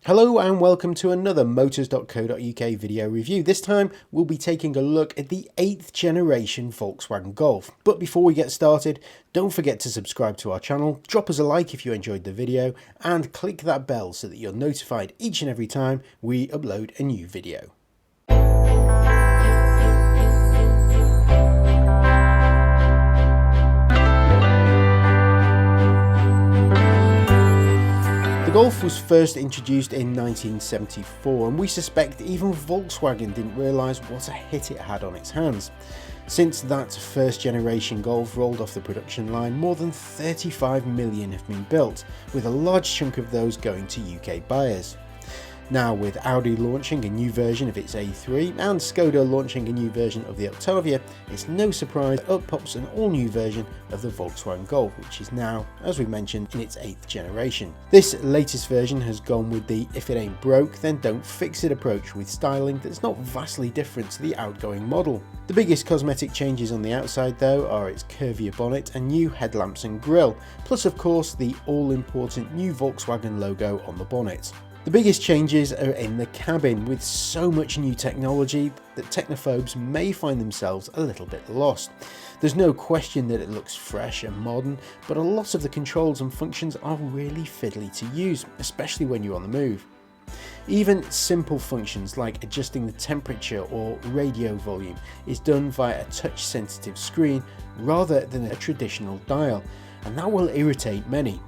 Hello and welcome to another Motors.co.uk video review. This time we'll be taking a look at the 8th generation Volkswagen Golf. But before we get started, don't forget to subscribe to our channel, drop us a like if you enjoyed the video, and click that bell so that you're notified each and every time we upload a new video. The Golf was first introduced in 1974, and we suspect even Volkswagen didn't realise what a hit it had on its hands. Since that first generation Golf rolled off the production line, more than 35 million have been built, with a large chunk of those going to UK buyers. Now, with Audi launching a new version of its A3 and Skoda launching a new version of the Octavia, it's no surprise that up pops an all-new version of the Volkswagen Golf, which is now, as we mentioned, in its 8th generation. This latest version has gone with the if it ain't broke then don't fix it approach, with styling that's not vastly different to the outgoing model. The biggest cosmetic changes on the outside though are its curvier bonnet and new headlamps and grille, plus of course the all-important new Volkswagen logo on the bonnet. The biggest changes are in the cabin, with so much new technology that technophobes may find themselves a little bit lost. There's no question that it looks fresh and modern, but a lot of the controls and functions are really fiddly to use, especially when you're on the move. Even simple functions like adjusting the temperature or radio volume is done via a touch-sensitive screen rather than a traditional dial, and that will irritate many.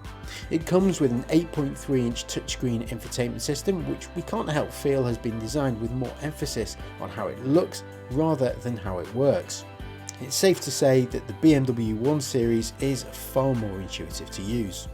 It comes with an 8.3-inch touchscreen infotainment system, which we can't help feel has been designed with more emphasis on how it looks rather than how it works. It's safe to say that the BMW 1 Series is far more intuitive to use.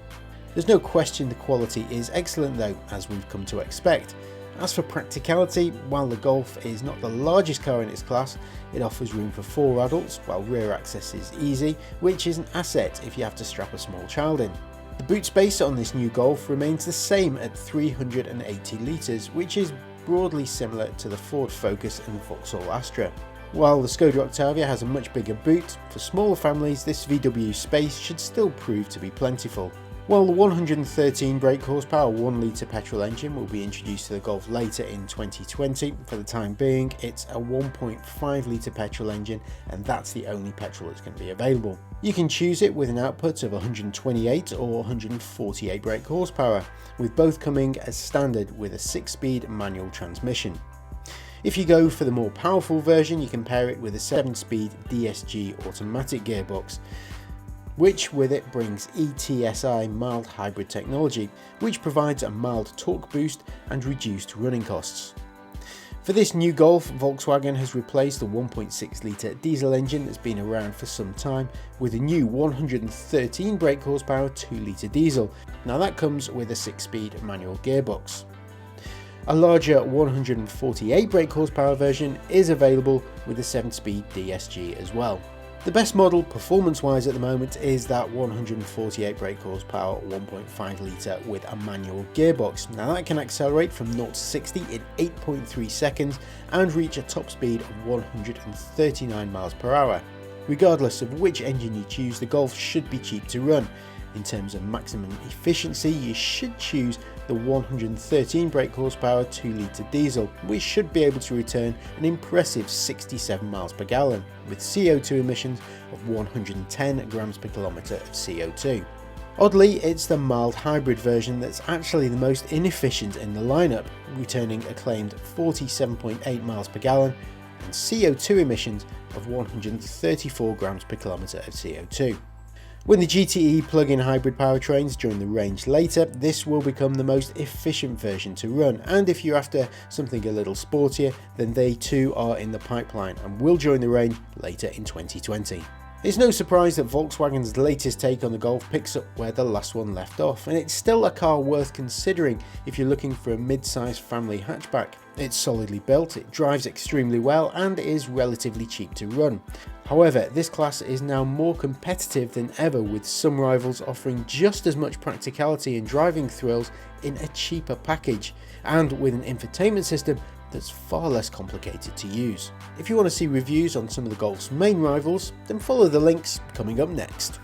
There's no question the quality is excellent though, as we've come to expect. As for practicality, while the Golf is not the largest car in its class, it offers room for 4 adults, while rear access is easy, which is an asset if you have to strap a small child in. The boot space on this new Golf remains the same at 380 litres, which is broadly similar to the Ford Focus and Vauxhall Astra. While the Skoda Octavia has a much bigger boot, for smaller families this VW space should still prove to be plentiful. While the 113 brake horsepower 1-litre petrol engine will be introduced to the Golf later in 2020, for the time being it's a 1.5-litre petrol engine, and that's the only petrol that's going to be available. You can choose it with an output of 128 or 148 brake horsepower, with both coming as standard with a 6-speed manual transmission. If you go for the more powerful version, you can pair it with a 7-speed DSG automatic gearbox, which with it brings ETSI mild hybrid technology, which provides a mild torque boost and reduced running costs. For this new Golf, Volkswagen has replaced the 1.6-litre diesel engine that's been around for some time with a new 113 brake horsepower 2-litre diesel. Now that comes with a 6-speed manual gearbox. A larger 148 brake horsepower version is available with a 7-speed DSG as well. The best model performance-wise at the moment is that 148 brake horsepower 1.5 litre with a manual gearbox. Now that can accelerate from 0 to 60 in 8.3 seconds and reach a top speed of 139 miles per hour. Regardless of which engine you choose, the Golf should be cheap to run. In terms of maximum efficiency, you should choose the 113 brake horsepower 2-litre diesel, which should be able to return an impressive 67 miles per gallon, with CO2 emissions of 110 grams per kilometre of CO2. Oddly, it's the mild hybrid version that's actually the most inefficient in the lineup, returning a claimed 47.8 miles per gallon and CO2 emissions of 134 grams per kilometre of CO2. When the GTE plug-in hybrid powertrains join the range later, this will become the most efficient version to run, and if you're after something a little sportier, then they too are in the pipeline and will join the range later in 2020. It's no surprise that Volkswagen's latest take on the Golf picks up where the last one left off, and it's still a car worth considering if you're looking for a mid-sized family hatchback. It's solidly built, it drives extremely well, and is relatively cheap to run. However, this class is now more competitive than ever, with some rivals offering just as much practicality and driving thrills in a cheaper package, and with an infotainment system that's far less complicated to use. If you want to see reviews on some of the Golf's main rivals, then follow the links coming up next.